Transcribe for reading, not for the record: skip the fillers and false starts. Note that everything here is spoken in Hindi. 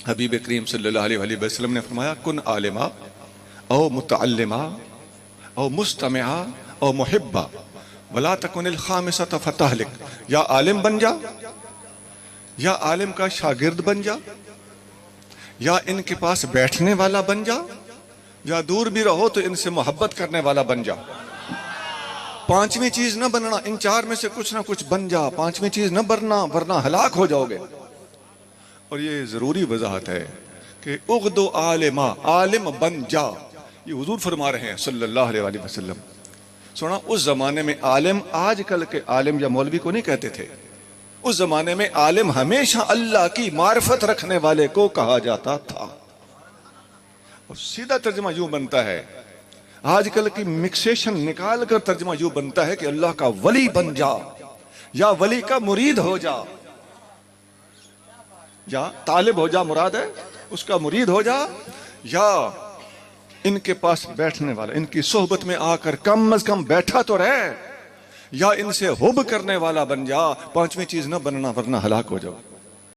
हबीब करीम सल्लल्लाहु अलैहि वसल्लम ने फरमाया, कुन आलिमा औ मुतअल्लिमा औ मुस्तमिआ औ मुहिब्बा वला तकुनिल खामिसता फतहलिक। या आलिम बन जा, या आलिम का शागिर्द बन जा, या इनके पास बैठने वाला बन जा, या दूर भी रहो तो इनसे मोहब्बत करने वाला बन जा। पांचवी चीज न बनना, इन चार में से कुछ ना कुछ बन जा। पांचवी चीज न बनना, वरना हलाक हो जाओगे। और ये जरूरी वजाहत है कि उगदो आलिमा, आलिम बन जा। ये हुजूर फरमा रहे हैं सल्लल्लाहु अलैहि वसल्लम। सुना, उस जमाने में आलिम आजकल के आलिम या मौलवी को नहीं कहते थे। उस जमाने में आलिम हमेशा अल्लाह की मार्फत रखने वाले को कहा जाता था। और सीधा तर्जुमा यूं बनता है, आजकल की मिक्सेशन निकाल कर तर्जुमा यूं बनता है कि अल्लाह का वली बन जा, या वली का मुरीद हो जा, या तालिब हो जा, मुराद है उसका मुरीद हो जा, या इनके पास बैठने वाला, इनकी सोहबत में आकर कम अज कम बैठा तो रहे, या इनसे हुब करने वाला बन जा। पांचवी चीज न बनना, वरना हलाक हो जाओ।